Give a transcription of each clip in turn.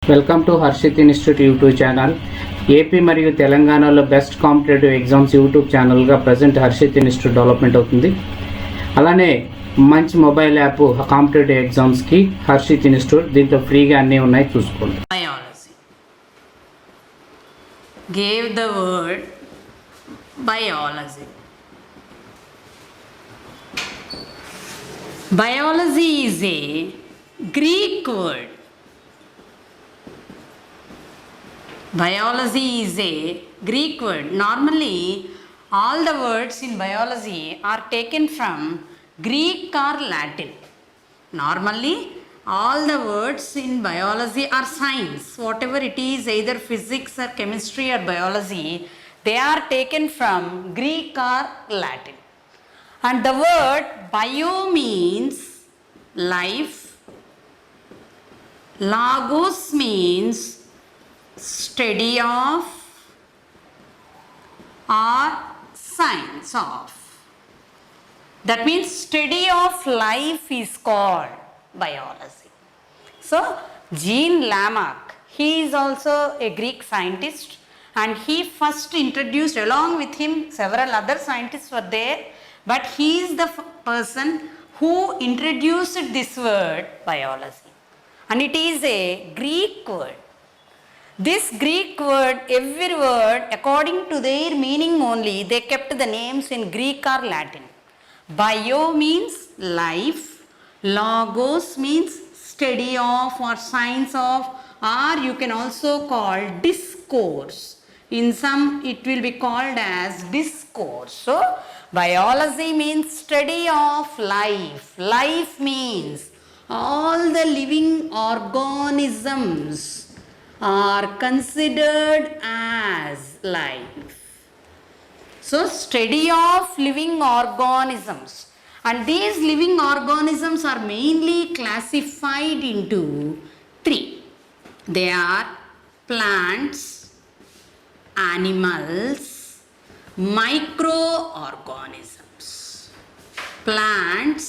Welcome to Harshit institute YouTube channel. AP మరియు తెలంగాణలో best competitive exams YouTube ఛానల్గా present Harshit institute development అవుతుంది. అలానే మంచి మొబైల్ యాప్ కాంపిటేటివ్ ఎగ్జామ్స్కి హర్షిత్ ఇన్స్టిట్యూట్, దీంట్లో ఫ్రీగా అన్నీ ఉన్నాయి, చూసుకోండి. Biology. Gave the word biology. Biology is a Greek word. Biology is a Greek word. Normally, all the words in biology are taken from Greek or Latin. Normally, all the words in biology are science. Whatever it is, either physics or chemistry or biology, they are taken from Greek or Latin. And the word bio means life. Logos means study of or science of. That means study of life is called biology. So Jean Lamarck, he is also a Greek scientist, and he first introduced, along with him several other scientists were there, but he is the person who introduced this word biology, and it is a Greek word. This Greek word, every word according to their meaning only, they kept the names in Greek or Latin. Bio means life, logos means study of or science of, or you can also call discourse. In some it will be called as discourse. So biology means study of life. Life means all the living organisms are considered as life. So study of living organisms, and these living organisms are mainly classified into three. They are plants, animals, microorganisms. Plants,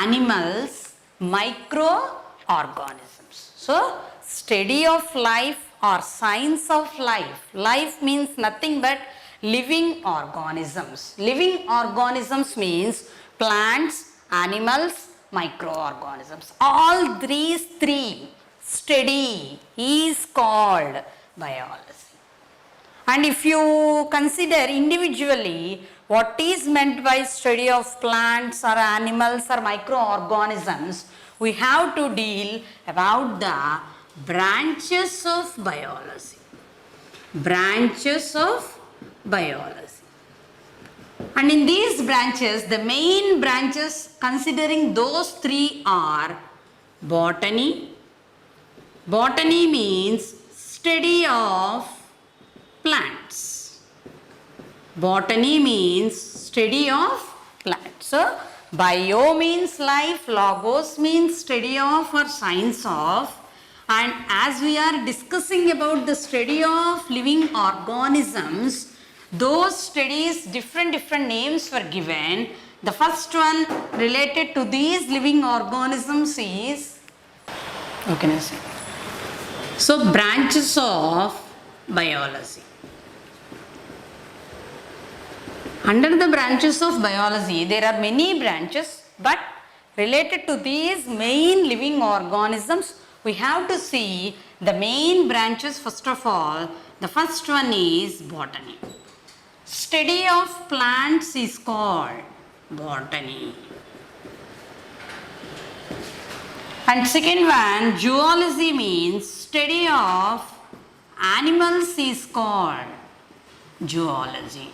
animals, microorganisms. So study of life or science of life. Life means nothing but living organisms. Living organisms means plants, animals, microorganisms. All these three study is called biology. And if you consider individually what is meant by study of plants or animals or microorganisms, we have to deal about the branches of biology. Branches of biology. And in these branches, the main branches considering those three are botany. Botany means study of plants. Botany means study of plants. So bio means life, logos means study of or science of. And as we are discussing about the study of living organisms, those studies, different names were given. The first one related to these living organisms is, how can I say? So branches of biology. Under the branches of biology, there are many branches, but related to these main living organisms, we have to see the main branches. First of all, the first one is botany. Study of plants is called botany. And second one, zoology means study of animals is called zoology.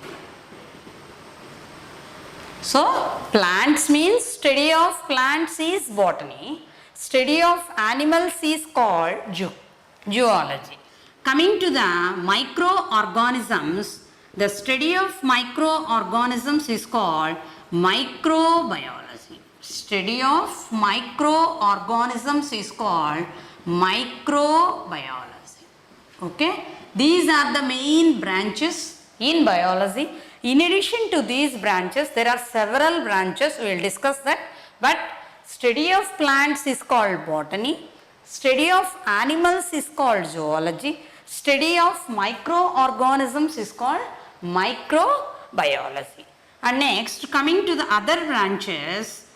So plants means study of plants is botany. Study of animals is called zoology. Coming to the microorganisms, the study of microorganisms is called microbiology. Study of microorganisms is called microbiology. Okay, these are the main branches in biology. In addition to these branches, there are several branches, we will discuss that, but study of plants is called botany, Study of animals is called zoology. Study of microorganisms is called microbiology. And next, coming to the other branches,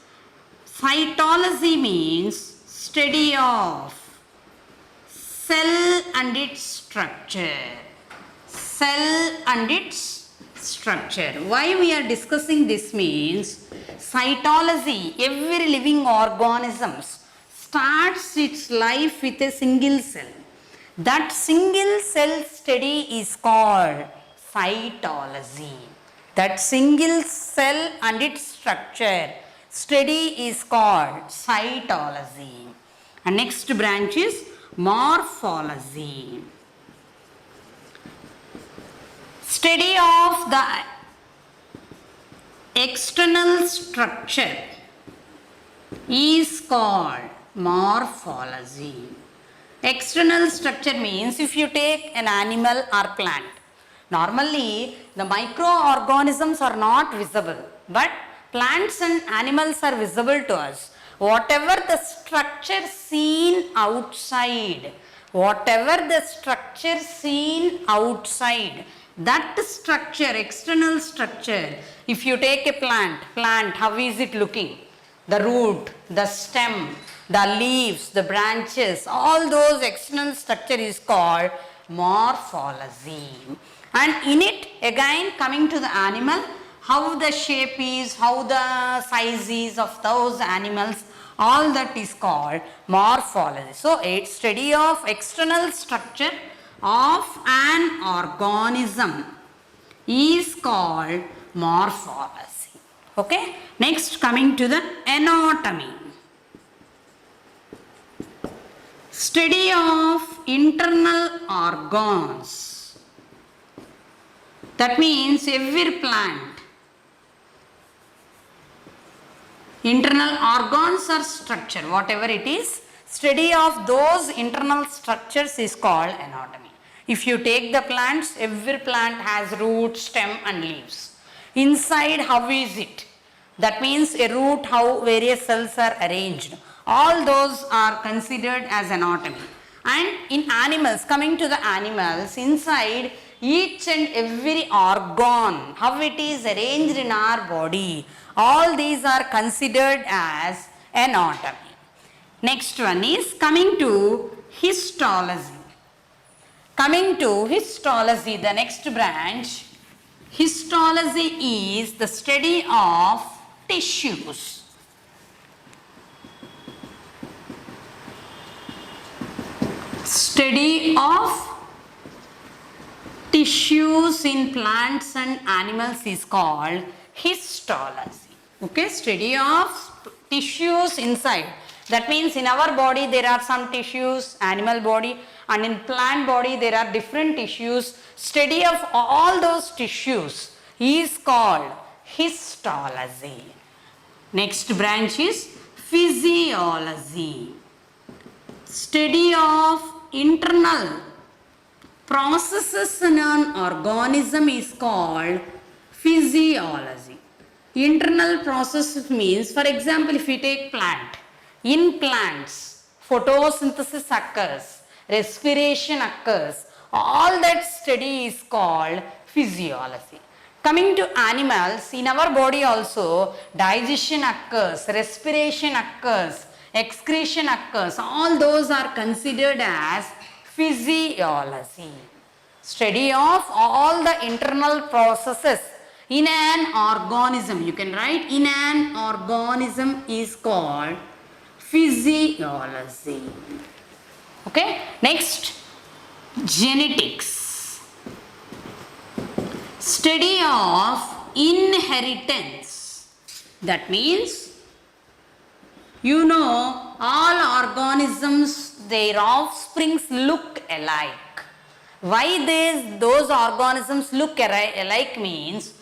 cytology means study of cell and its structure. Cell and its structure. Why we are discussing this means cytology, every living organisms starts its life with a single cell. That single cell study is called cytology. That single cell and its structure study is called cytology. And next branch is morphology. Study of the external structure is called morphology. External structure means if you take an animal or plant, normally the microorganisms are not visible, but plants and animals are visible to us. Whatever the structure seen outside, that structure, external structure, if you take a plant, how is it looking? The root, the stem, the leaves, the branches, all those external structure is called morphology. And in it, again coming to the animal, how the shape is, how the size is of those animals, all that is called morphology. So, a study of external structure of an organism is called morphology. Okay. Next, coming to the anatomy. Study of internal organs. That means every plant, internal organs or structure, whatever it is, study of those internal structures is called anatomy. If you take the plants, every plant has root, stem and leaves. Inside, how is it? That means a root, how various cells are arranged. All those are considered as anatomy. And in animals, coming to the animals, inside each and every organ, how it is arranged in our body, all these are considered as anatomy. Next one is coming to histology. Coming to histology, the next branch, histology is the study of tissues. Study of tissues in plants and animals is called histology. Okay, study of tissues inside. That means in our body there are some tissues, animal body, and in plant body there are different tissues. Study of all those tissues is called histology. Next branch is physiology. Study of internal processes in an organism is called physiology. Internal processes means, for example, if we take plant, in plants photosynthesis occurs, respiration occurs, all that study is called physiology. Coming to animals, in our body also digestion occurs, respiration occurs, excretion occurs, all those are considered as physiology. Study of all the internal processes in an organism, you can write in an organism is called physiology. Okay, next, genetics. Study of inheritance. That means, you know, all organisms, their offsprings look alike. Why those organisms look alike means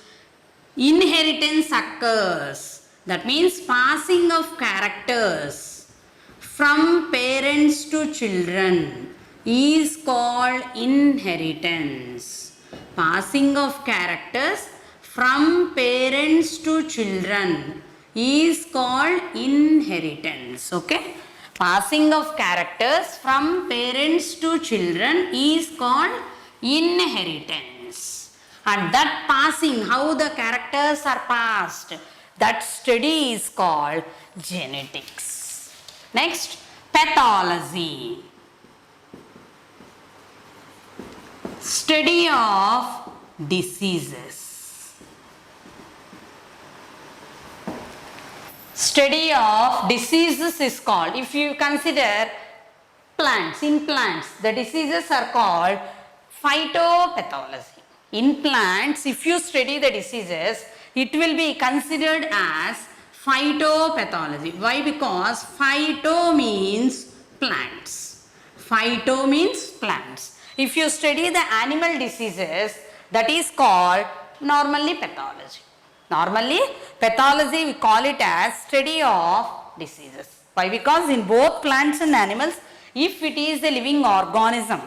inheritance occurs. That means passing of characters from parents to children is called inheritance. Passing of characters from parents to children is called inheritance. Okay. Passing of characters from parents to children is called inheritance. And that passing, how the characters are passed, that study is called genetics. Next, pathology. Study of diseases. Study of diseases is called, if you consider plants, in plants, the diseases are called phytopathology. In plants, if you study the diseases, it will be considered as phytopathology. Why? Because phyto means plants. Phyto means plants. If you study the animal diseases, that is called normally pathology. Normally, pathology we call it as study of diseases. Why? Because in both plants and animals, if it is a living organism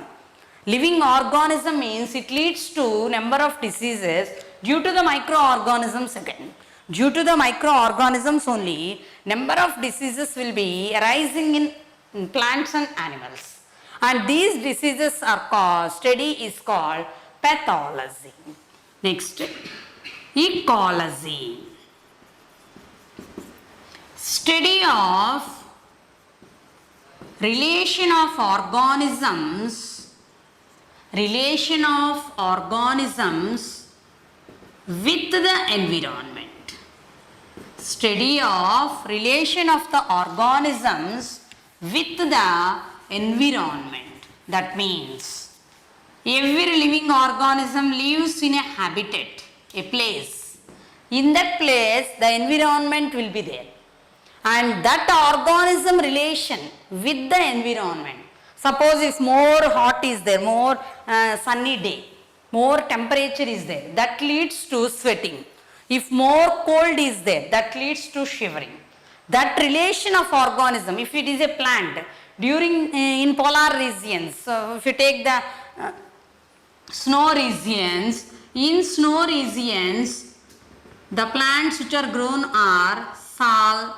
means it leads to number of diseases due to the microorganisms again. Due to the microorganisms only, number of diseases will be arising in plants and animals. And these diseases are called, study is called pathology. Next, ecology. Study of relation of organisms with the environment. Study of relation of the organisms with the environment. That means every living organism lives in a habitat, a place. In that place, the environment will be there. And that organism relation with the environment. Suppose if more hot is there, more sunny day, more temperature is there, that leads to sweating. If more cold is there, that leads to shivering. That relation of organism, if it is a plant, during in polar regions, so if you take the snow regions, in snow regions, the plants which are grown are sal,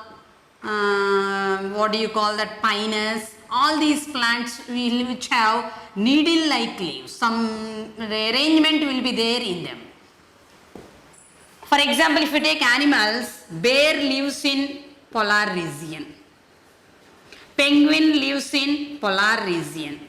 what do you call that, pinus, all these plants which have needle-like leaves, some arrangement will be there in them. For example, if you take animals, bear lives in polar region, penguin lives in polar region,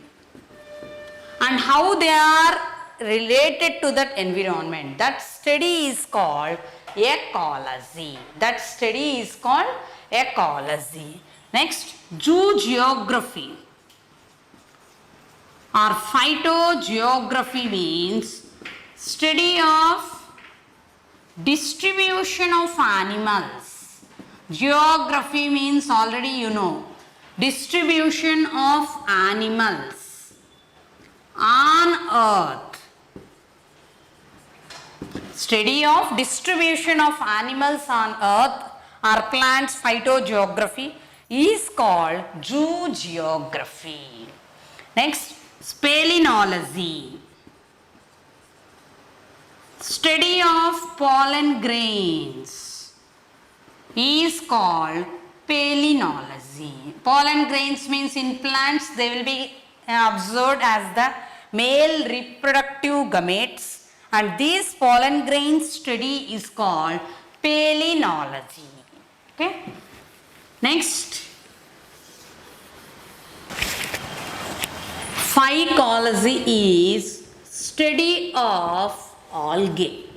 and how they are related to that environment, that study is called ecology. That study is called ecology. Next, zoogeography or phytogeography means study of distribution of animals. Geography means already you know, distribution of animals on earth. Study of distribution of animals on earth or plants, phytogeography, is called zoogeography. Next, speleology. Study of pollen grains is called speleology. Pollen grains means in plants they will be observed as the male reproductive gametes, and this pollen grain study is called speleology. Okay. Next, phycology is study of algae.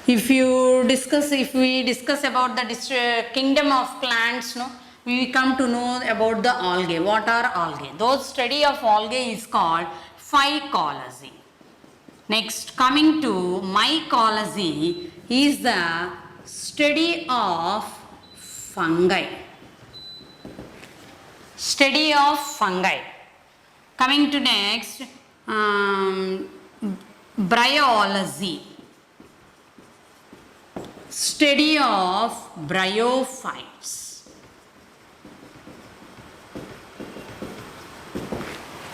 If we discuss about the kingdom of plants, no, we come to know about the algae. What are algae? Those study of algae is called phycology. Next, coming to mycology is the study of fungi. Study of fungi. Coming to next, bryology. Study of bryophytes.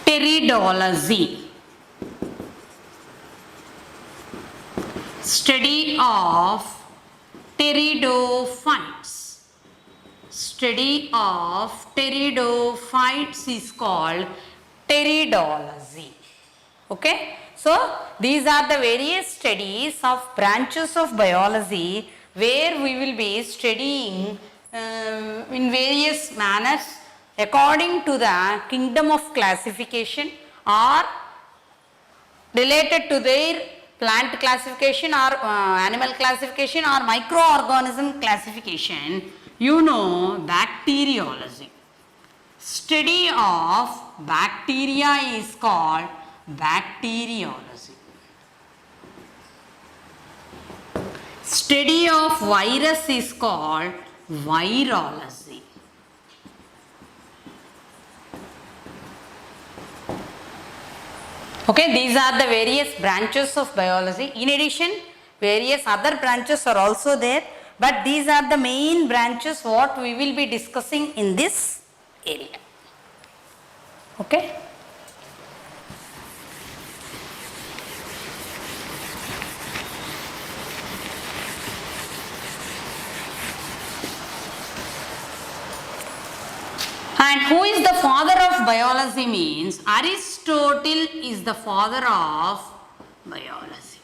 Pteridology. Study of pteridophytes. study of pteridophytes is called pteridology. Okay, so these are the various studies of branches of biology where we will be studying in various manners according to the kingdom of classification or related to their plant classification or animal classification or microorganism classification. You know, bacteriology. Study of bacteria is called bacteriology. Study of virus is called virology. Okay, these are the various branches of biology. In addition, various other branches are also there, but these are the main branches what we will be discussing in this area. Okay. And who is the father of biology means Aristotle is the father of biology.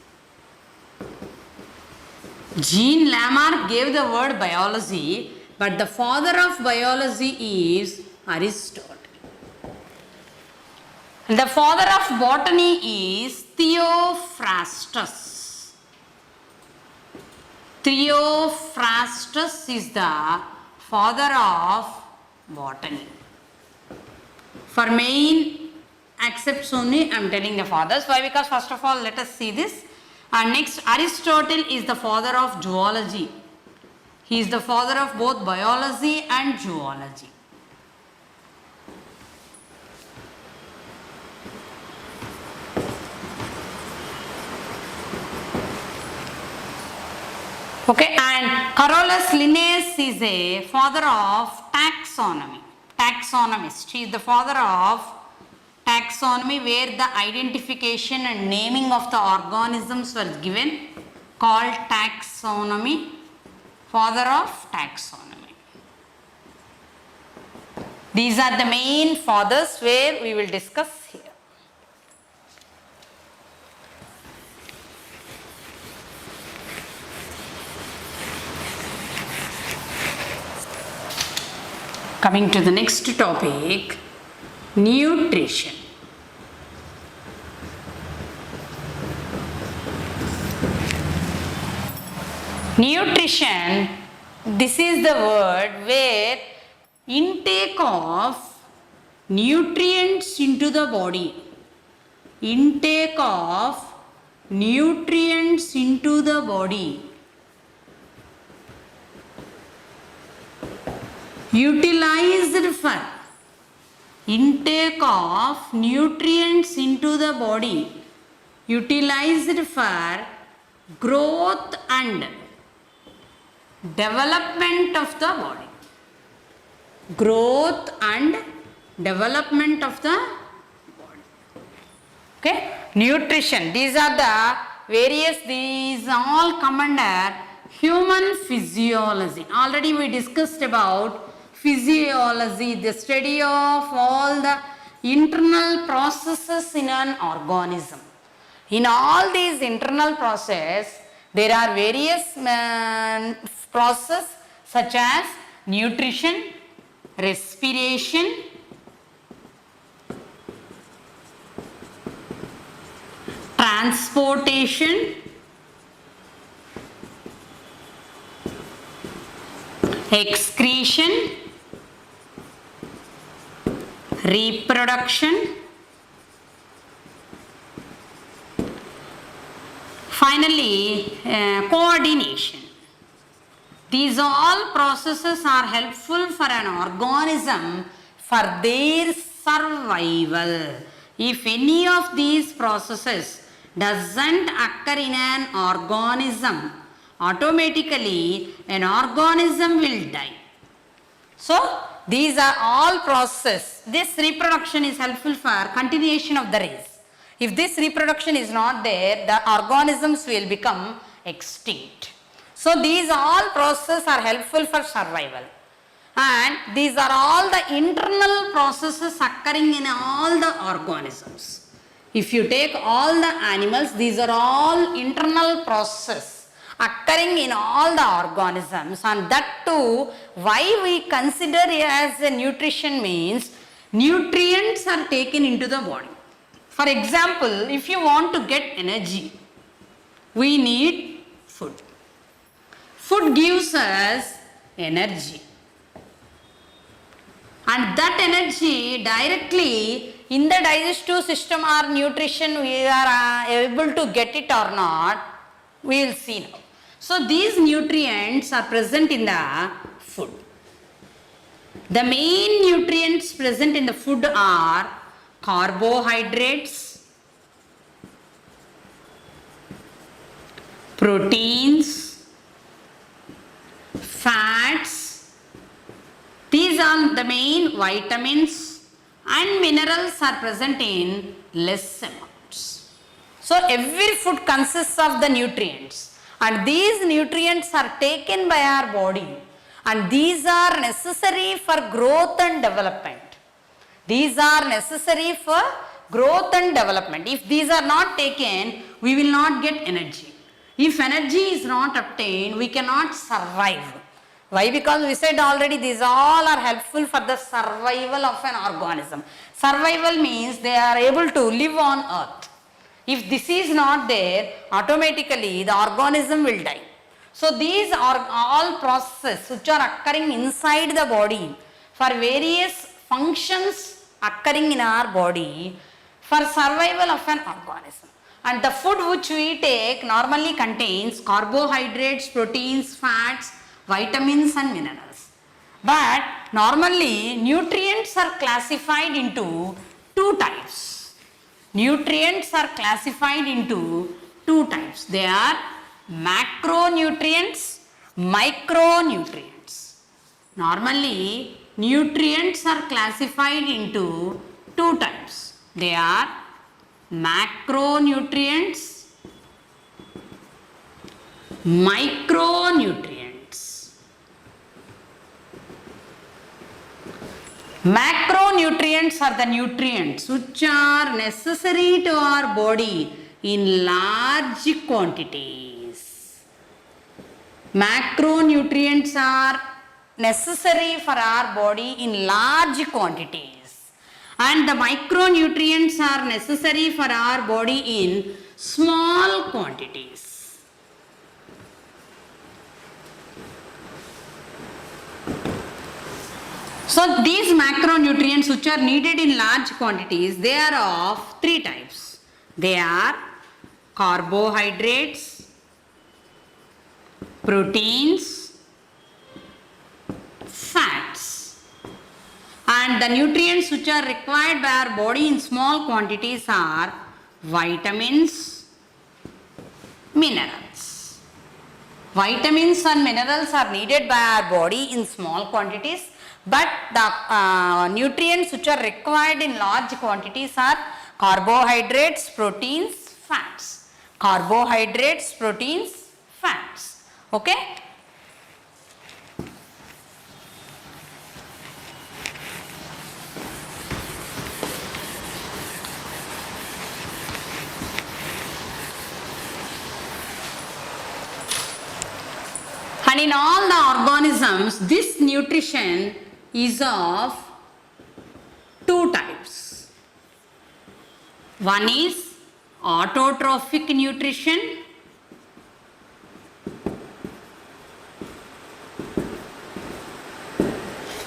Jean Lamarck gave the word biology, but the father of biology is Aristotle. The father of botany is Theophrastus. Theophrastus is the father of botany. For main accepts only I am telling the fathers. Why? Because first of all let us see this. And next, Aristotle is the father of zoology. He is the father of both biology and zoology. Okay, and Carolus Linnaeus is a father of taxonomy. Taxonomist. He is the father of taxonomy, where the identification and naming of the organisms were given, called taxonomy. Father of taxonomy. These are the main fathers where we will discuss here. Coming to the next topic, nutrition. Nutrition, this is the word where intake of nutrients into the body. Intake of nutrients into the body. Utilized for intake of nutrients into the body, utilized for growth and development of the body. Growth and development of the body. Okay, nutrition. These are the various, these all come under human physiology. Already we discussed about physiology, the study of all the internal processes in an organism. In all these internal processes, there are various processes such as nutrition, respiration, transportation, excretion, reproduction, finally coordination. These all processes are helpful for an organism for their survival. If any of these processes doesn't occur in an organism, automatically an organism will die. So these are all processes. This reproduction is helpful for continuation of the race. If this reproduction is not there, the organisms will become extinct. So these all processes are helpful for survival. and these are all the internal processes occurring in all the organisms. If you take all the animals, these are all internal processes occurring in all the organisms, and that too why we consider it as a nutrition means nutrients are taken into the body. For example, if you want to get energy, we need food. Food gives us energy, and that energy directly in the digestive system or nutrition we are able to get it or not, we will see now. So these nutrients are present in the food. The main nutrients present in the food are carbohydrates, proteins, fats. These are the main vitamins, and minerals are present in less amounts. So every food consists of the nutrients, and these nutrients are taken by our body, and these are necessary for growth and development. These are necessary for growth and development. If these are not taken, we will not get energy. If energy is not obtained, we cannot survive. Why? Because we said already these all are helpful for the survival of an organism. Survival means they are able to live on earth. If this is not there, automatically the organism will die. So these are all processes which are occurring inside the body for various functions occurring in our body for survival of an organism. And the food which we take normally contains carbohydrates, proteins, fats, vitamins and minerals. But normally nutrients are classified into two types. Nutrients are classified into two types. They are macronutrients, micronutrients. Normally nutrients are classified into two types. They are macronutrients, micronutrients. Macronutrients are the nutrients which are necessary to our body in large quantities. Macronutrients are necessary for our body in large quantities, and the micronutrients are necessary for our body in small quantities. So these macronutrients which are needed in large quantities, they are of three types. They are carbohydrates, proteins, fats. And the nutrients which are required by our body in small quantities are vitamins, minerals. Vitamins and minerals are needed by our body in small quantities, but the nutrients which are required in large quantities are carbohydrates, proteins, fats. Carbohydrates, proteins, fats. Okay? And in all the organisms, this nutrition is of two types. One is autotrophic nutrition,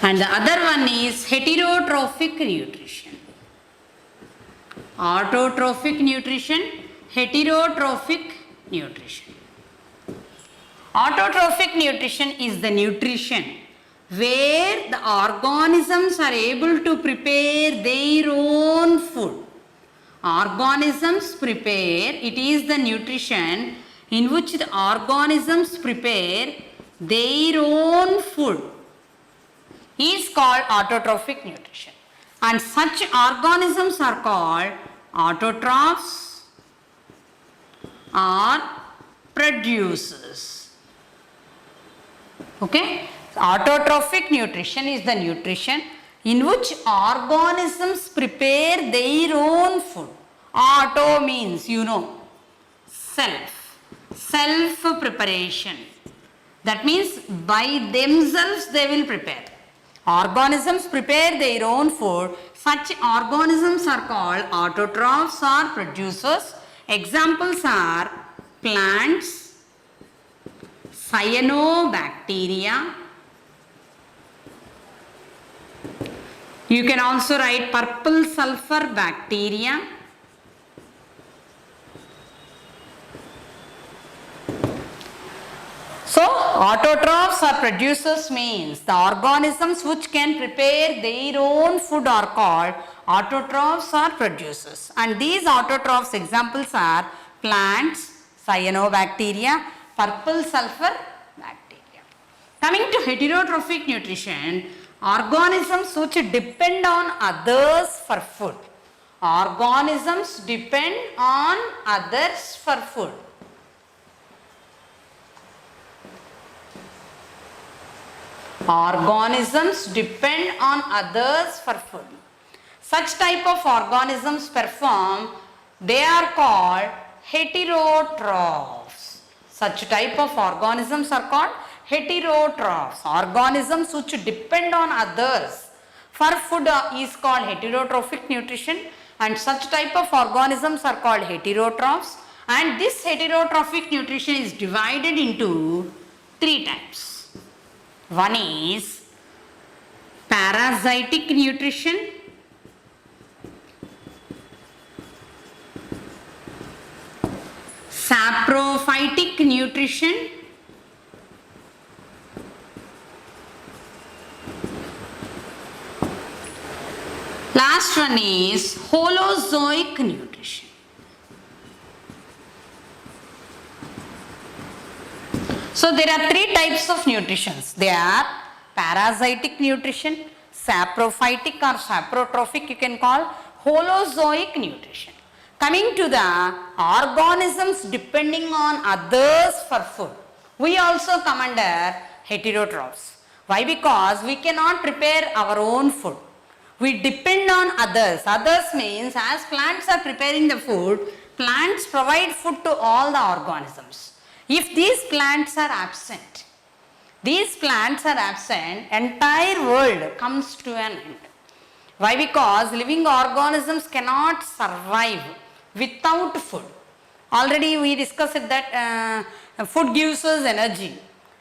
and the other one is heterotrophic nutrition. Autotrophic nutrition, heterotrophic nutrition. Autotrophic nutrition is the nutrition where the organisms are able to prepare their own food. Organisms prepare, it is the nutrition in which the organisms prepare their own food, is called autotrophic nutrition. And such organisms are called autotrophs or producers. Okay? Autotrophic nutrition is the nutrition in which organisms prepare their own food. Auto means self preparation. That means by themselves they will prepare. Organisms prepare their own food. Such organisms are called autotrophs or producers. Examples are plants, cyanobacteria. You can also write purple sulfur bacteria. So, autotrophs or producers means the organisms which can prepare their own food are called autotrophs or producers. And these autotrophs examples are plants, cyanobacteria, purple sulfur bacteria. Coming to heterotrophic nutrition, organisms which depend on others for food. Organisms depend on others for food. Organisms depend on others for food. Such type of organisms perform, they are called heterotrophs. Such type of organisms are called heterotrophs. Organisms which depend on others for food is called heterotrophic nutrition, and such type of organisms are called heterotrophs. And this heterotrophic nutrition is divided into three types. One is parasitic nutrition, saprophytic nutrition, last one is holozoic nutrition. So there are three types of nutritions. They are parasitic nutrition, saprophytic or saprotrophic you can call, holozoic nutrition. Coming to the organisms depending on others for food, we also come under heterotrophs. Why? Because we cannot prepare our own food. We depend on others. Others means as plants are preparing the food, plants provide food to all the organisms. If these plants are absent, entire world comes to an end. Why? Because living organisms cannot survive without food. Already we discussed that food gives us energy,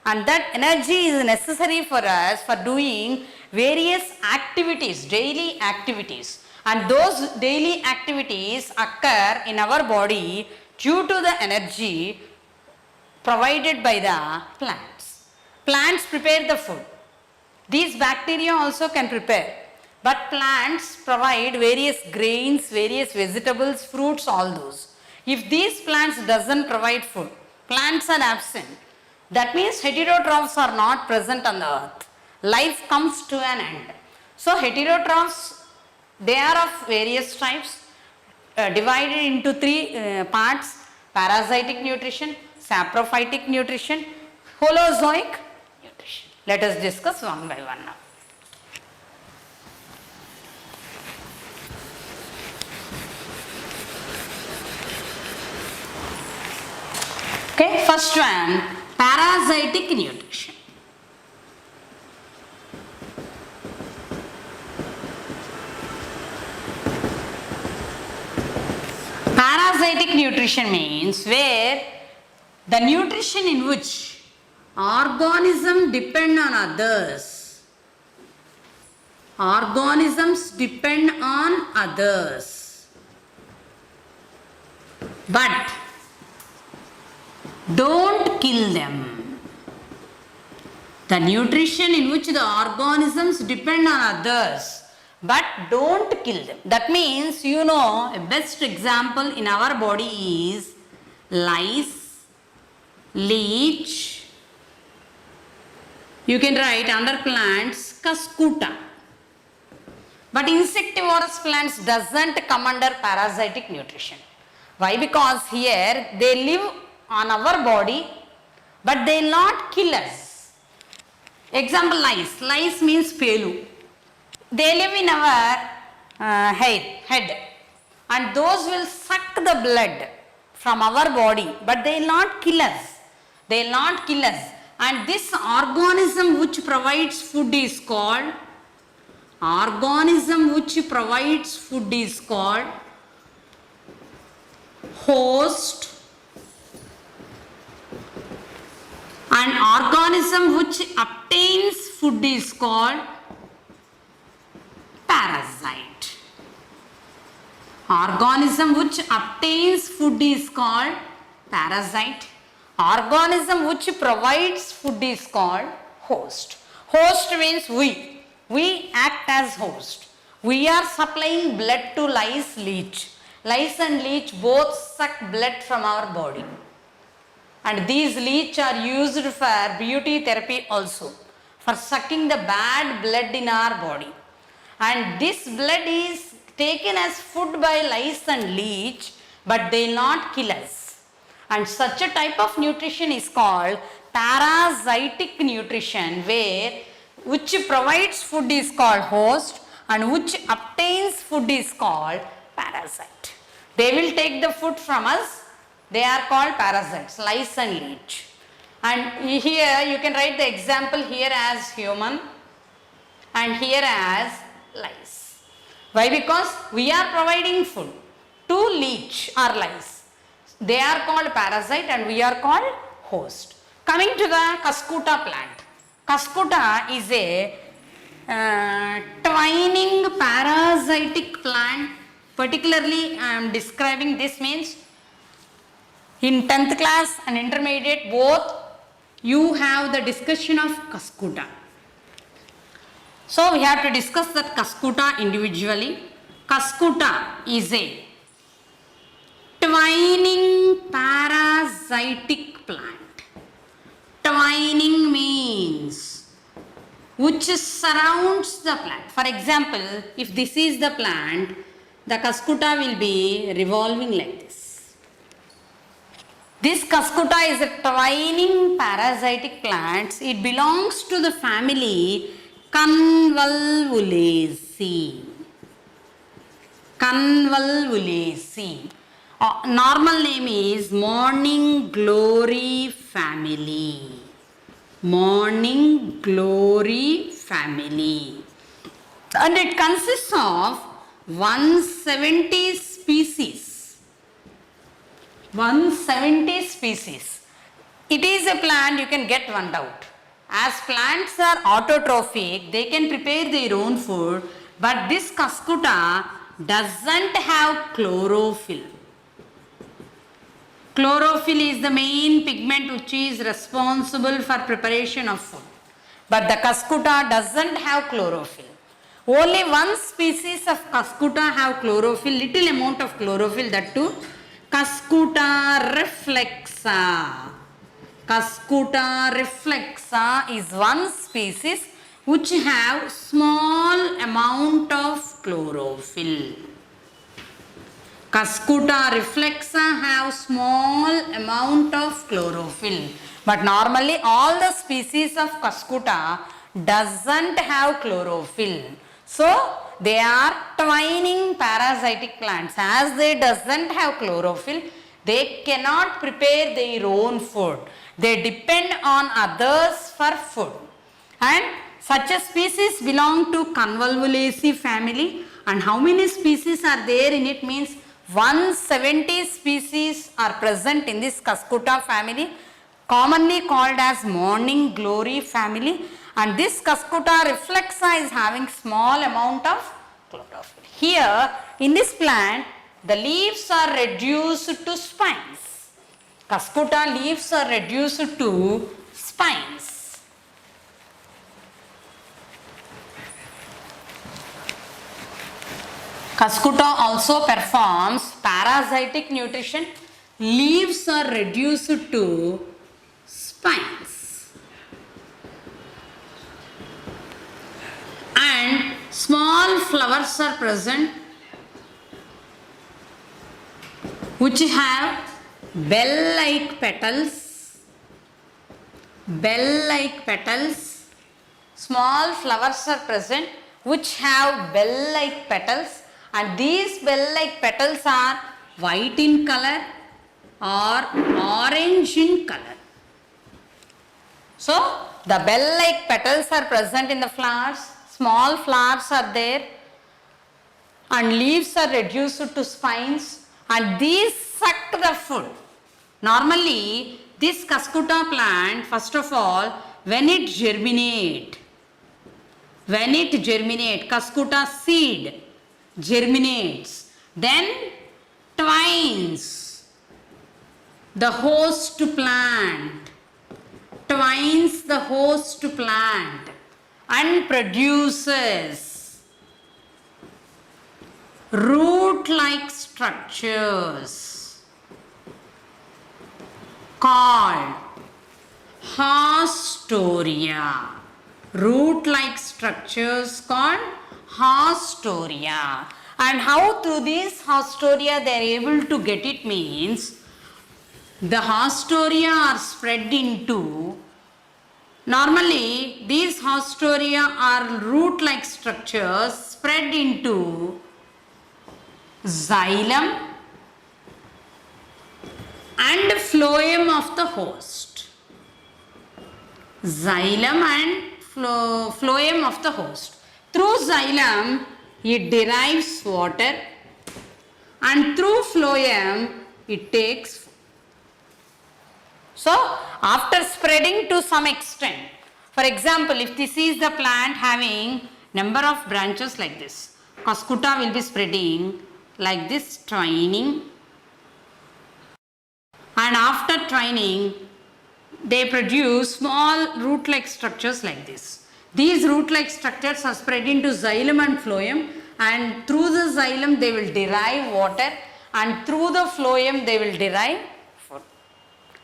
and that energy is necessary for us for doing various activities, daily activities, and those daily activities occur in our body due to the energy provided by the plants. Plants prepare the food. These bacteria also can prepare, but plants provide various grains, various vegetables, fruits, all those. If these plants doesn't provide food, plants are absent, that means heterotrophs are not present on the earth. Life comes to an end. So heterotrophs, they are of various types, divided into three parts: parasitic nutrition, saprophytic nutrition, holozoic nutrition. Let us discuss one by one now. Okay, first one, parasitic nutrition. Parasitic nutrition means where the nutrition in which organisms depend on others. Organisms depend on others, but don't kill them. The nutrition in which the organisms depend on others, but don't kill them. That means, a best example in our body is lice, leech. You can write under plants cuscuta. But insectivorous plants doesn't come under parasitic nutrition. Why? Because here they live on our body, but they will not kill us. Example, lice. Lice means pelu. They live in our head, and those will suck the blood from our body, but they will not kill us. They will not kill us. And this organism which provides food is called host, and organism which obtains food is called parasite. Organism which obtains food is called parasite. Organism which provides food is called host. Host means we. We act as host. We are supplying blood to lice, leech. Lice and leech both suck blood from our body. And these leech are used for beauty therapy also, for sucking the bad blood in our body. And this blood is taken as food by lice and leech, but they will not kill us. And such a type of nutrition is called parasitic nutrition, which provides food is called host and which obtains food is called parasite. They will take the food from us. They are called parasites, lice and leech. And here you can write the example here as human and here as lice. Why? Because we are providing food to leech or lice. They are called parasite and we are called host. Coming to the Cuscuta plant. Cuscuta is a twining parasitic plant. Particularly I am describing this means in 10th class and intermediate both you have the discussion of Cuscuta. So we have to discuss that Cuscuta individually. Cuscuta is a twining parasitic plant. Twining means which surrounds the plant. For example, if this is the plant, the Cuscuta will be revolving like this. This Cuscuta is a twining parasitic plant. It belongs to the family Convolvulaceae. Convolvulaceae. Normal name is Morning Glory family. Morning Glory family. And it consists of 170 species. 170 species. It is a plant, you can get one doubt. As plants are autotrophic, they can prepare their own food, but this Cuscuta doesn't have chlorophyll. Chlorophyll is the main pigment which is responsible for preparation of food. But the Cuscuta doesn't have chlorophyll. Only one species of Cuscuta have chlorophyll, little amount of chlorophyll, that too Cuscuta reflexa. Cuscuta reflexa is one species which have small amount of chlorophyll. Cuscuta reflexa have small amount of chlorophyll. But normally all the species of Cuscuta doesn't have chlorophyll. So they are twining parasitic plants. As they doesn't have chlorophyll, they cannot prepare their own food. They depend on others for food. And such a species belong to Convolvulaceae family. And how many species are there in it means 170 species are present in this Cuscuta family, commonly called as Morning Glory family. And this Cuscuta reflexa is having small amount of chlorophyll. Here in this plant, the leaves are reduced to spines. Cuscuta leaves are reduced to spines. Cuscuta also performs parasitic nutrition. Leaves are reduced to spines. And small flowers are present which have bell-like petals. Bell-like petals small flowers are present which have bell-like petals, and these bell-like petals are white in color or orange in color. So the bell-like petals are present in the flowers, small flowers are there, and leaves are reduced to spines, and these suck the food. Normally this Cuscuta plant, first of all, when it germinate, Cuscuta seed germinates, then twines the host plant, and produces root-like structures called haustoria. Root-like structures called haustoria. And how through these haustoria they are able to get it means, the haustoria are spread into, normally these haustoria are root-like structures spread into xylem and phloem of the host. Xylem and phloem of the host. Through xylem it derives water, and through phloem it takes food. So after spreading to some extent, for example, if this is the plant having number of branches like this, Cuscuta will be spreading like this, twining, and after twining they produce small root-like structures like this. These root-like structures are spread into xylem and phloem, and through the xylem they will derive water, and through the phloem they will derive food.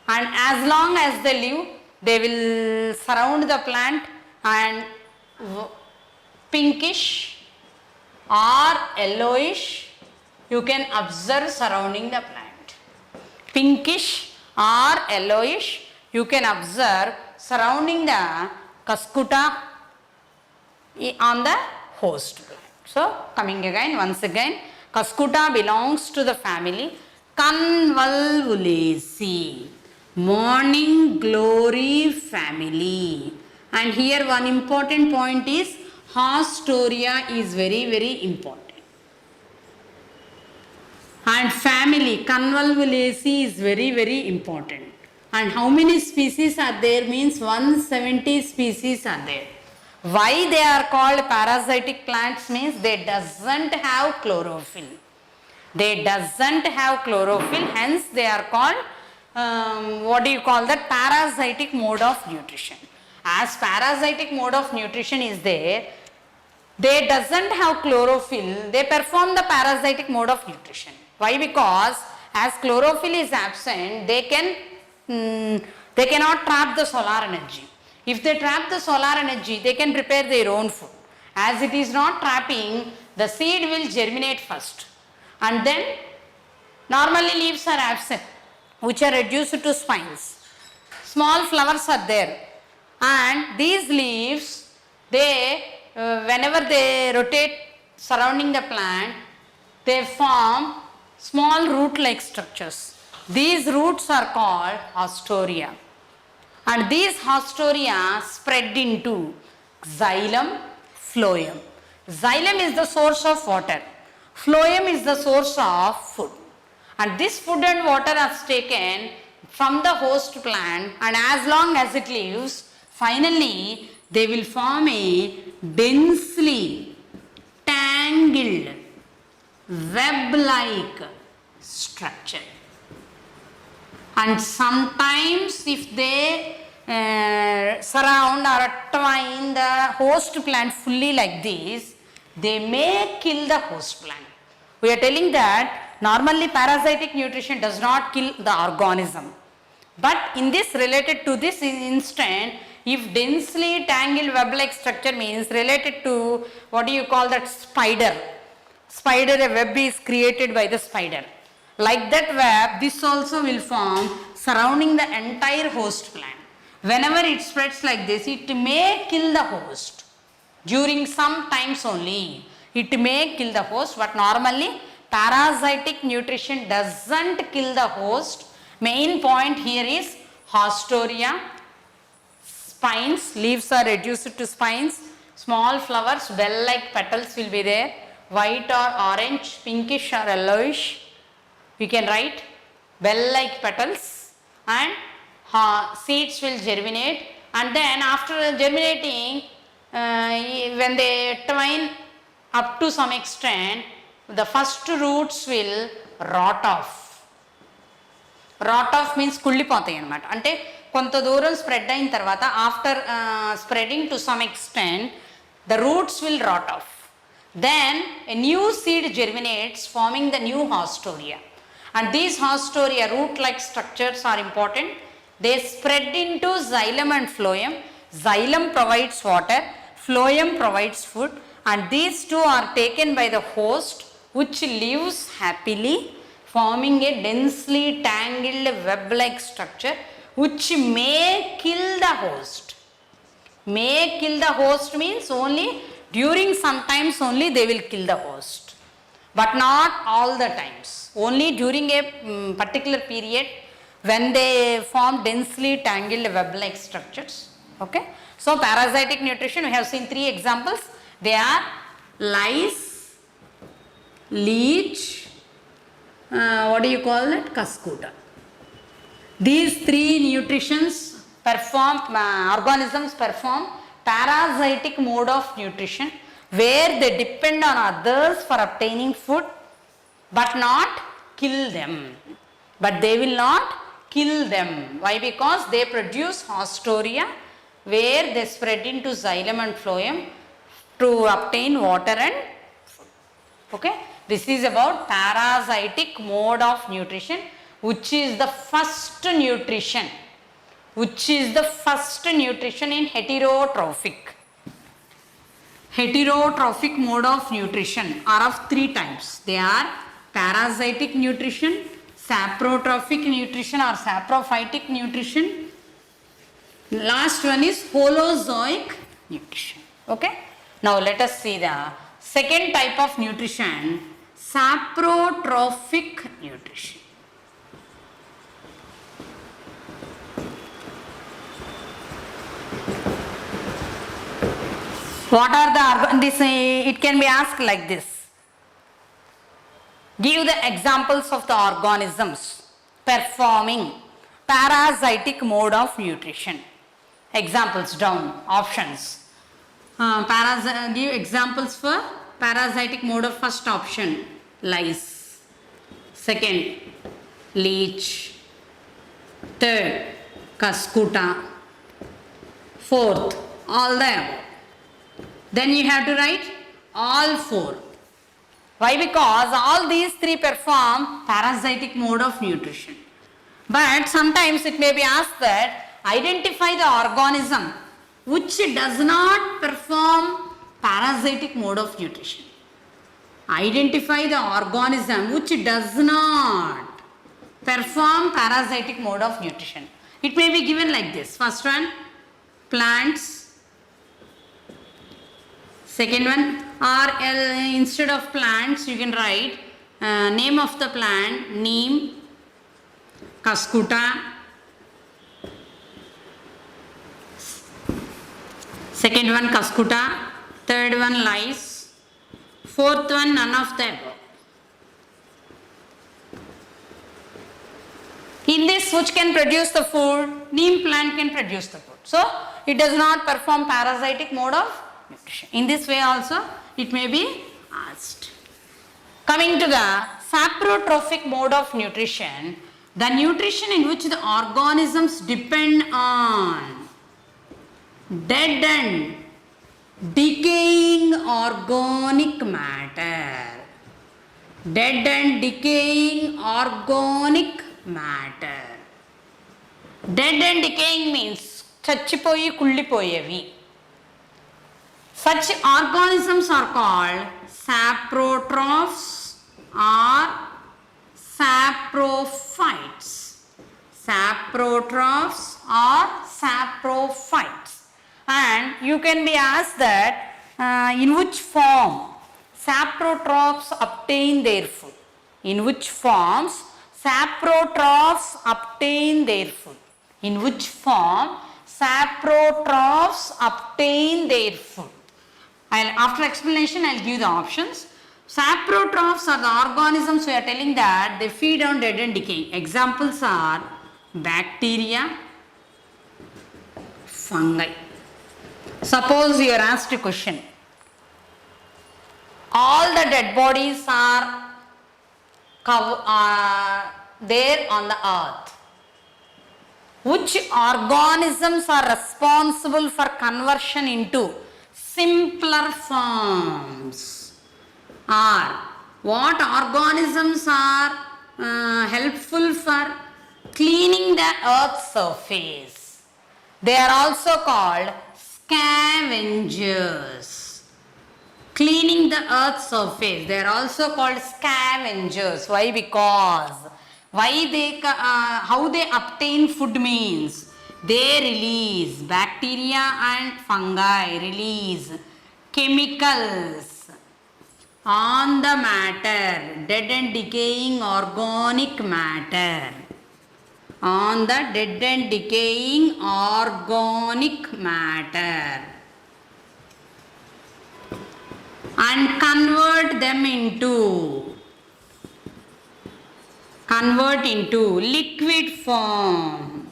And as long as they live, they will surround the plant, and pinkish or yellowish you can observe surrounding the plant. Pinkish or yellowish you can observe surrounding the Cuscuta on the host plant. So coming again, once again, Cuscuta belongs to the family Convolvulaceae, morning glory family. And here one important point is haustoria is very important. And family Convolvulaceae is very important. And how many species are there means 170 species are there. Why they are called parasitic plants means they doesn't have chlorophyll. Hence they are called parasitic mode of nutrition. As parasitic mode of nutrition is there, they doesn't have chlorophyll, they perform the parasitic mode of nutrition. Why? Because as chlorophyll is absent, they cannot trap the solar energy. If they trap the solar energy, they can prepare their own food. As it is not trapping, the seed will germinate first, and then normally leaves are absent, which are reduced to spines. Small flowers are there, and these leaves, they whenever they rotate surrounding the plant, they form small root-like structures. These roots are called haustoria, and these haustoria spread into xylem, phloem. Xylem is the source of water, phloem is the source of food, and this food and water are taken from the host plant, and as long as it lives, finally they will form a densely tangled web-like structure. And sometimes if they surround or twine the host plant fully like this, they may kill the host plant. We are telling that normally parasitic nutrition does not kill the organism, but in this related to this instant, if densely tangled web-like structure means related to what do you call that, spider, a web is created by the spider. Like that web, this also will form surrounding the entire host plant. Whenever it spreads like this, it may kill the host. During some times only, it may kill the host, but normally parasitic nutrition doesn't kill the host. Main point here is haustoria, spines, leaves are reduced to spines, small flowers, bell-like petals will be there, white or orange, pinkish or yellowish. We can write bell-like petals, and seeds will germinate, and then after germinating, when they twine up to some extent, the first roots will rot off. Rot off means కుళ్ళిపోతాయి అన్నమాట. అంటే కొంత దూరం spread అయిన తర్వాత after spreading to some extent the roots will rot off. Then a new seed germinates, forming the new haustoria. And these haustoria, root-like structures are important. They spread into xylem and phloem. Xylem provides water, phloem provides food, and these two are taken by the host, which lives happily, forming a densely tangled web-like structure, which may kill the host. May kill the host means only during sometimes only they will kill the host, but not all the times. Only during a particular period when they form densely tangled web-like structures. Okay. So parasitic nutrition, we have seen 3 examples. They are lice, leech, what do you call it? Cuscuta. These 3 nutritions organisms perform parasitic mode of nutrition, where they depend on others for obtaining food, but not kill them. But they will not kill them. Why? Because they produce haustoria, where they spread into xylem and phloem to obtain water and food. Okay. This is about parasitic mode of nutrition, which is the first nutrition. Which is the first nutrition in heterotrophic. Heterotrophic mode of nutrition are of 3 types. They are parasitic nutrition, saprotrophic nutrition or saprophytic nutrition. Last one is holozoic nutrition. Okay. Now let us see the second type of nutrition, saprotrophic nutrition. What are the it can be asked like this. Give the examples of the organisms performing parasitic mode of nutrition. Examples down, options. Give examples for parasitic mode of first option, lice. Second, leech. Third, cuscuta. Fourth, all the above. Then you have to write all 4. Why? Because all these 3 perform parasitic mode of nutrition. But sometimes it may be asked that identify the organism which does not perform parasitic mode of nutrition. Identify the organism which does not perform parasitic mode of nutrition. It may be given like this. First one, plants. Second one, or instead of plants you can write name of the plant, neem, cuscuta. Second one, cuscuta. Third one, lice. Fourth one, none of the above. In this, which can produce the food? Neem plant can produce the food. So it does not perform parasitic mode of nutrition. In this way also it may be asked. Coming to the saprotrophic mode of nutrition, the nutrition in which the organisms depend on dead and decaying organic matter. Dead and decaying organic matter. Dead and decaying means చచ్చిపోయి కుళ్ళిపోయేవి. Such organisms are called saprotrophs or saprophytes. Saprotrophs are saprophytes. And you can be asked that in which form saprotrophs obtain their food. In which forms saprotrophs obtain their food. In which form saprotrophs obtain their food. After explanation, I'll give the options. Saprotrophs are the organisms we are telling that they feed on dead and decaying. Examples are bacteria, fungi. Suppose you are asked a question. All the dead bodies are there on the earth. Which organisms are responsible for conversion into simpler forms? Or what organisms are helpful for cleaning the earth's surface? They are also called scavengers. Cleaning the earth's surface, they are also called scavengers. Why? Because how they obtain food means they release, bacteria and fungi release chemicals on the matter, dead and decaying organic matter, on the dead and decaying organic matter, and convert into liquid form.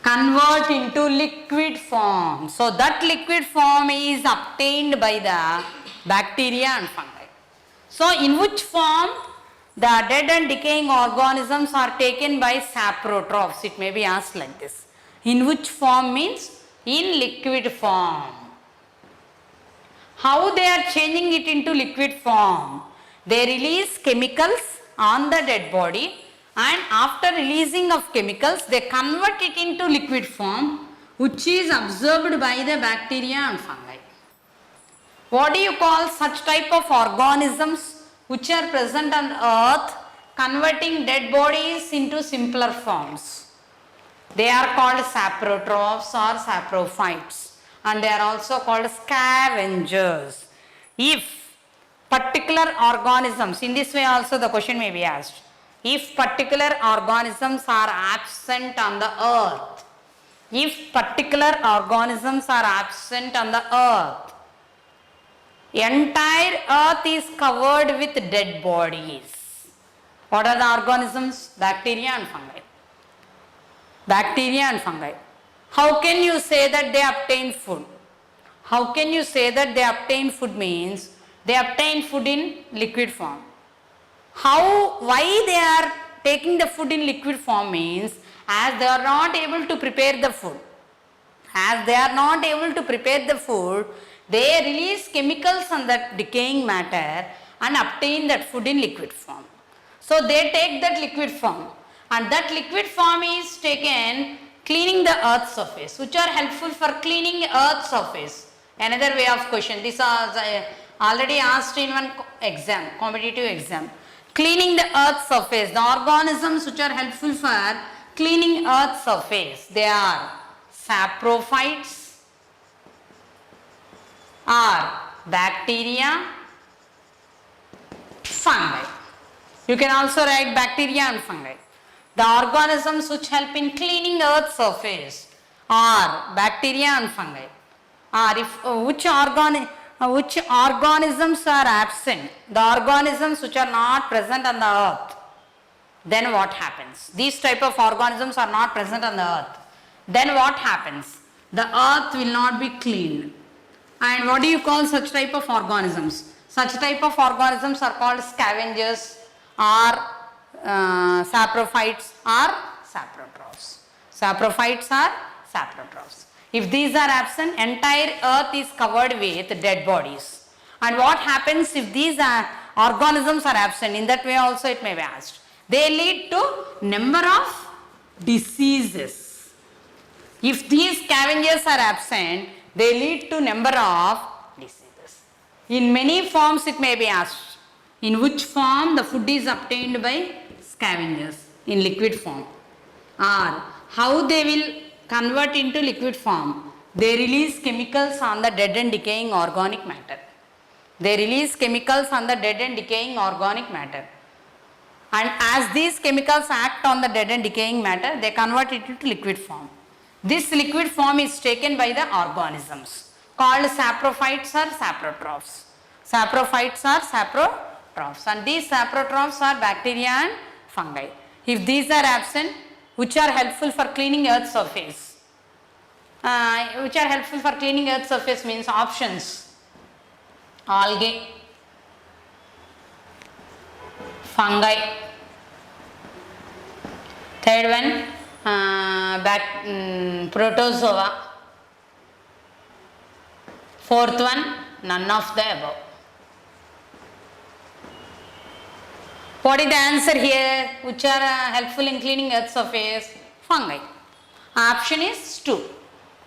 Convert into liquid form. So that liquid form is obtained by the bacteria and fungi. So in which form the dead and decaying organisms are taken by saprotrophs? It may be asked like this. In which form means in liquid form. How they are changing it into liquid form? They release chemicals on the dead body, and after releasing of chemicals they convert it into liquid form, which is absorbed by the bacteria and fungi. What do you call such type of organisms which are present on earth converting dead bodies into simpler forms? They are called saprotrophs or saprophytes, and they are also called scavengers. If particular organisms, in this way also the question may be asked, if particular organisms are absent on the earth, if particular organisms are absent on the earth, entire earth is covered with dead bodies. What are the organisms? Bacteria and fungi. Bacteria and fungi. How can you say that they obtain food? How can you say that they obtain food means they obtain food in liquid form? Why they are taking the food in liquid form means as they are not able to prepare the food. As they are not able to prepare the food, they release chemicals on that decaying matter and obtain that food in liquid form. So they take that liquid form, and that liquid form is taken cleaning the earth's surface, which are helpful for cleaning earth's surface. Another way of question, this is already asked in one exam, competitive exam. Cleaning the earth's surface, the organisms which are helpful for cleaning earth's surface, they are saprophytes, or bacteria, fungi. You can also write bacteria and fungi. The organisms which help in cleaning earth's surface are bacteria and fungi. Or which organisms are absent? The organisms which are not present on the earth. Then what happens? These type of organisms are not present on the earth. Then what happens? The earth will not be cleaned. And what do you call such type of organisms? Such type of organisms are called scavengers or saprophytes or saprotrophs. Saprophytes are saprotrophs. If these are absent, entire earth is covered with dead bodies. And what happens if these organisms are absent? In that way also it may be asked. They lead to number of diseases. If these scavengers are absent, they lead to number of diseases. In many forms it may be asked. In which form the food is obtained by scavengers? In liquid form. or how they will convert into liquid form? They release chemicals on the dead and decaying organic matter. They release chemicals on the dead and decaying organic matter. And as these chemicals act on the dead and decaying matter, they convert it into liquid form. This liquid form is taken by the organisms called saprophytes or saprotrophs. Saprophytes or saprotrophs, and these saprotrophs are bacteria and fungi. If these are absent, which are helpful for cleaning earth's surface? Which are helpful for cleaning earth's surface means options: algae, fungi, third one protozoa, fourth one none of the above. What is the answer here? Which are helpful in cleaning earth's surface? Fungi. Option is 2.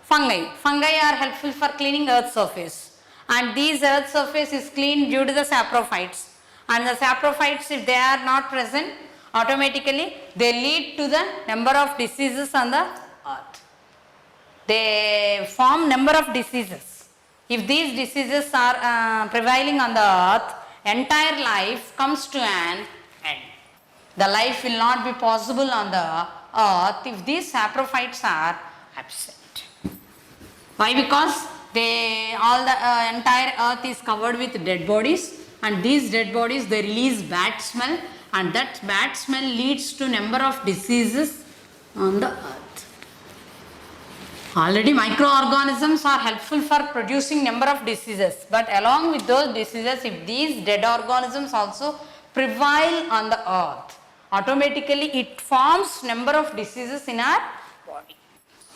Fungi. Fungi are helpful for cleaning earth's surface, and these earth's surface is cleaned due to the saprophytes, and the saprophytes, if they are not present, automatically they lead to the number of diseases on the earth. They form number of diseases. If these diseases are prevailing on the earth, entire life comes to an end. The life will not be possible on the earth if these saprophytes are absent. Why? Because all the entire earth is covered with dead bodies, and these dead bodies, they release bad smell, and that bad smell leads to number of diseases on the earth. Already microorganisms are helpful for producing number of diseases, but along with those diseases, if these dead organisms also prevail on the earth, automatically it forms number of diseases in our body.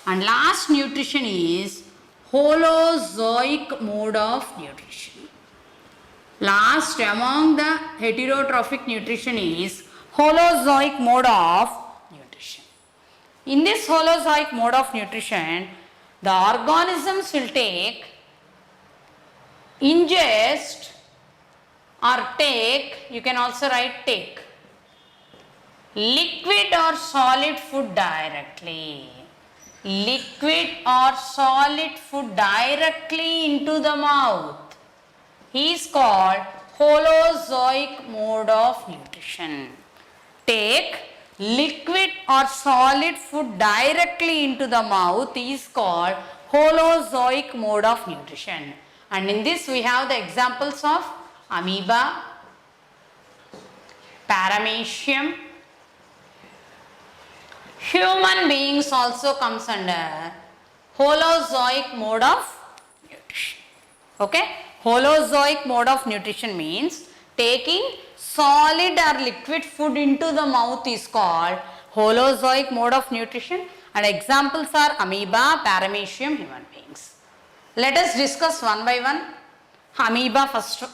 And last nutrition is holozoic mode of nutrition. Last among the heterotrophic nutrition is holozoic mode of nutrition. In this holozoic mode of nutrition, the organisms will take, ingest or take, you can also write take, liquid or solid food directly. Liquid or solid food directly into the mouth is called holozoic mode of nutrition. Take liquid or solid food directly into the mouth is called holozoic mode of nutrition. And in this we have the examples of amoeba, paramecium. Human beings also comes under holozoic mode of nutrition. Okay? Holozoic mode of nutrition means taking solid or liquid food into the mouth is called holozoic mode of nutrition, and examples are amoeba, paramecium, human beings. Let us discuss one by one. Amoeba first.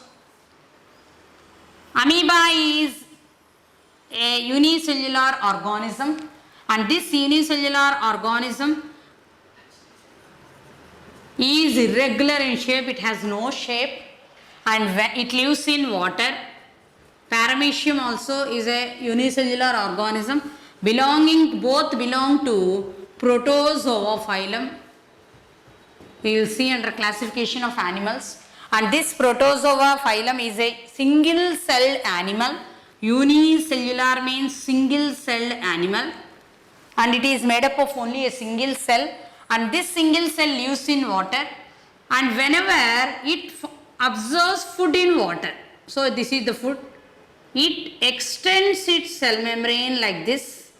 Amoeba is a unicellular organism, and this unicellular organism is irregular in shape, it has no shape, and it lives in water. Paramecium also is a unicellular organism both belong to protozoa phylum. We will see under classification of animals, and this protozoa phylum is a single celled animal. Unicellular means single celled animal, and it is made up of only a single cell, and this single cell lives in water, and whenever it absorbs food in water, so this is the food, it extends its cell membrane like this.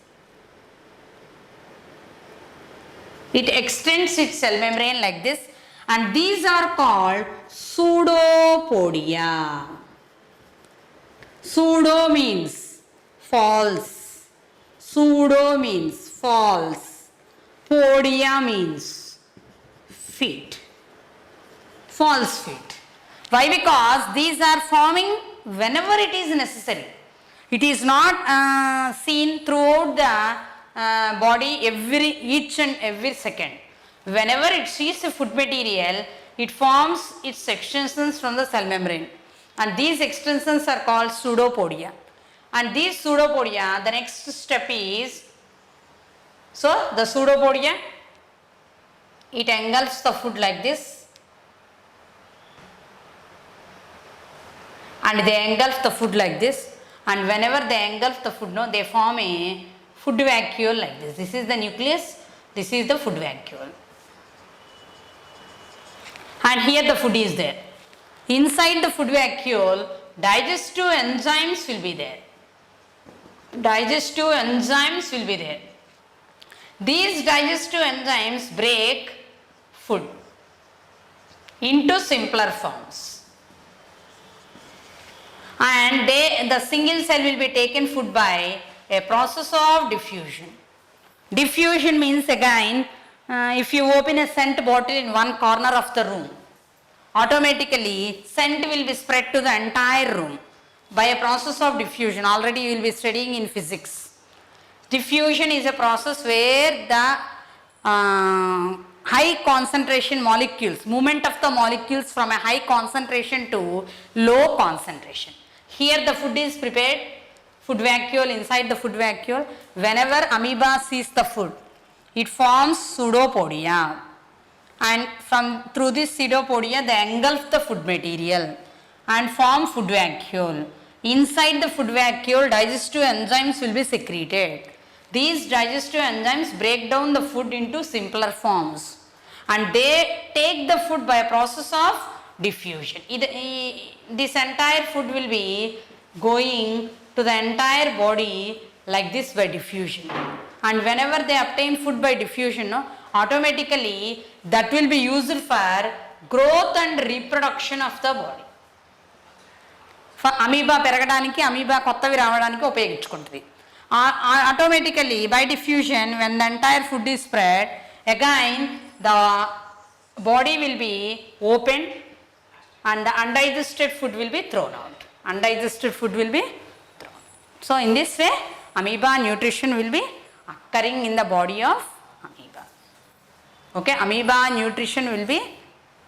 It extends its cell membrane like this, and these are called pseudopodia. Pseudo means false. Pseudo means false. Podia means feet. False feet. Why? Because these are forming whenever it is necessary. It is not seen throughout the body each and every second. Whenever it sees a food material, it forms its extensions from the cell membrane, and these extensions are called pseudopodia. And these pseudopodia, the next step is So the pseudopodia, it engulfs the food like this, and they engulf the food like this, and whenever they engulf the food, no, they form a food vacuole like this. This is the nucleus, this is the food vacuole, and here the food is there. Inside the food vacuole, digestive enzymes will be there. Digestive enzymes will be there. These digestive enzymes break food into simpler forms, and the single cell will be taken food by a process of diffusion. Diffusion means, again, if you open a scent bottle in one corner of the room, automatically scent will be spread to the entire room by a process of diffusion. Already you will be studying in physics. Diffusion is a process where the high concentration molecules, movement of the molecules from a high concentration to low concentration. Here the food is prepared, food vacuole, inside the food vacuole. Whenever amoeba sees the food, it forms pseudopodia, and through this pseudopodia they engulf the food material and form food vacuole. Inside the food vacuole, digestive enzymes will be secreted. These digestive enzymes break down the food into simpler forms, and they take the food by a process of diffusion. This entire food will be going to the entire body like this by diffusion, and whenever they obtain food by diffusion, no, automatically that will be used for growth and reproduction of the body. For amoeba పెరగడానికి, amoeba కొత్తవి రావడానికి ఉపయోగించుకుంటుంది. Automatically by diffusion, when the entire food is spread, again the body will be opened and the undigested food will be thrown out. Undigested food will be thrown. So in this way, amoeba nutrition will be occurring in the body of amoeba. Okay, amoeba nutrition will be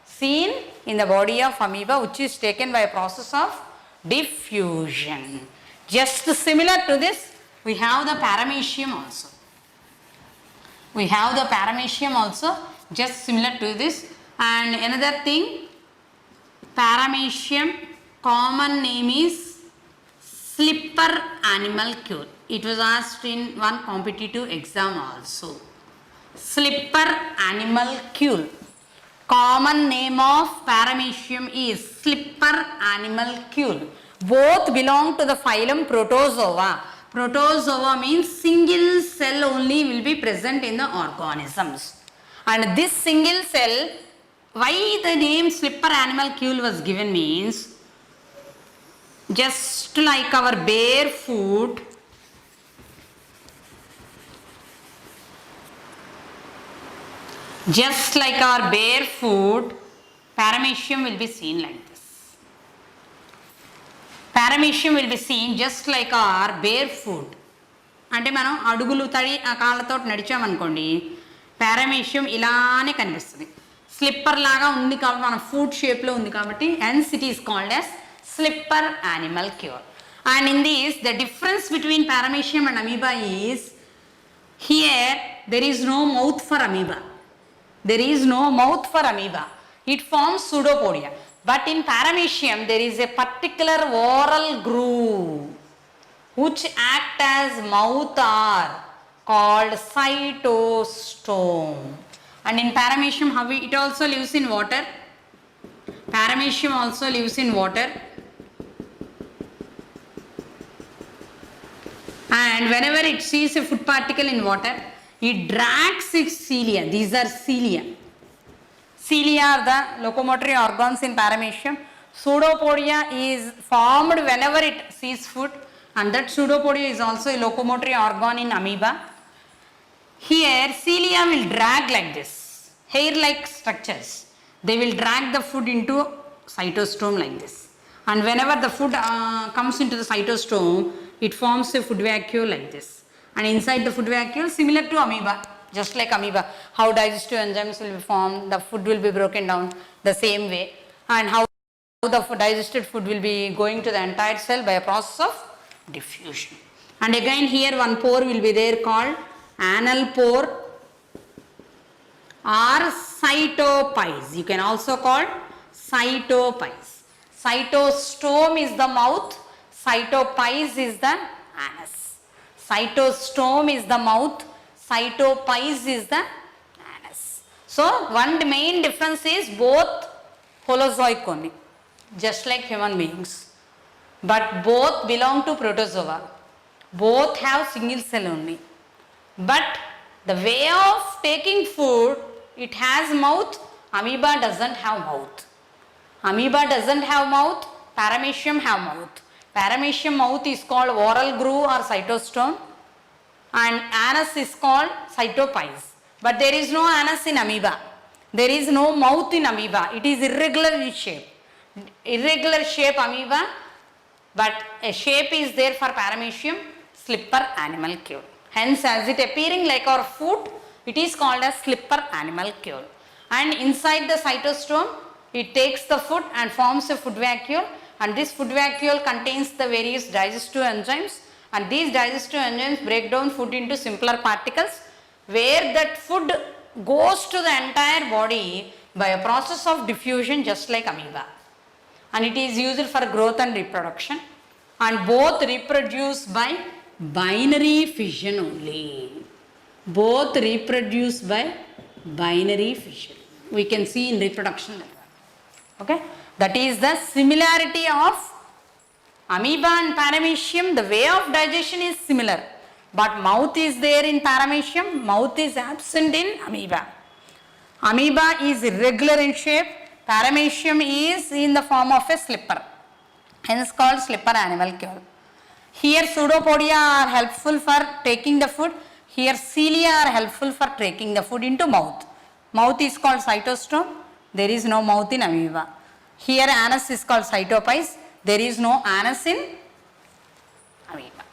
seen in the body of amoeba, which is taken by a process of diffusion. Just similar to this, we have the paramecium also. We have the paramecium also, just similar to this. And another thing, paramecium, common name is slipper animalcule. It was asked in one competitive exam also. Slipper animalcule. Common name of paramecium is slipper animalcule. Both belong to the phylum Protozoa. Protozoa means single cell only will be present in the organisms. And this single cell, why the name slipper animalcule was given means, just like our bare food, paramecium will be seen like this. Paramecium will be seen just like our bare food. అంటే మనం అడుగులు తడి ఆ కాళ్ళతో నడిచామనుకోండి, paramecium ఇలానే కనిపిస్తుంది. Slipper లాగా ఉంది కాబట్టి మన ఫుడ్ షేప్లో ఉంది కాబట్టి hence it is called as slipper animalcule. And in this, the difference between paramecium and amoeba is, here there is no mouth for amoeba. There is no mouth for amoeba. It forms pseudopodia. But in paramecium, there is a particular oral groove which act as mouth are called cytostome. And in paramecium, how it also lives in water. Paramecium also lives in water. And whenever it sees a food particle in water, it drags its cilia. These are cilia. Cilia are the locomotory organs in paramecium. Pseudopodia is formed whenever it sees food, and that pseudopodia is also a locomotory organ in amoeba. Here cilia will drag like this, hair-like structures. They will drag the food into cytostome like this. And whenever the food comes into the cytostome, it forms a food vacuole like this. And inside the food vacuole, similar to amoeba, just like amoeba, how digestive enzymes will be formed, the food will be broken down the same way, and how the digested food will be going to the entire cell by a process of diffusion. And again here one pore will be there called anal pore or cytopes. You can also call cytopes. Cytostome is the mouth, cytopes is the anus. Cytostome is the mouth, cytopes is the anus. So one main difference is both holozoic only, just like human beings, but both belong to protozoa. Both have single cell only, but the way of taking food, it has mouth. Amoeba doesn't have mouth. Amoeba doesn't have mouth. Paramecium have mouth. Paramecium mouth is called oral groove or cytostome, and anus is called cytopes. But there is no anus in amoeba. There is no mouth in amoeba. It is irregular in shape. Irregular shape amoeba, but a shape is there for paramecium, slipper animalcule. Hence, as it appearing like our foot, it is called as slipper animalcule. And inside the cytostome, it takes the food and forms a food vacuole, and this food vacuole contains the various digestive enzymes, and these digestive enzymes break down food into simpler particles, where that food goes to the entire body by a process of diffusion, just like amoeba, and it is used for growth and reproduction, and both reproduce by binary fission only. Both reproduce by binary fission. We can see in reproduction. Okay, that is the similarity of amoeba and paramecium. The way of digestion is similar, but mouth is there in paramecium, mouth is absent in amoeba. Amoeba is irregular in shape, paramecium is in the form of a slipper, hence called slipper animalcule. Here pseudopodia are helpful for taking the food, here cilia are helpful for taking the food into mouth. Mouth is called cytostome, there is no mouth in amoeba. Here anus is called cytopes, there is no anus in amoeba.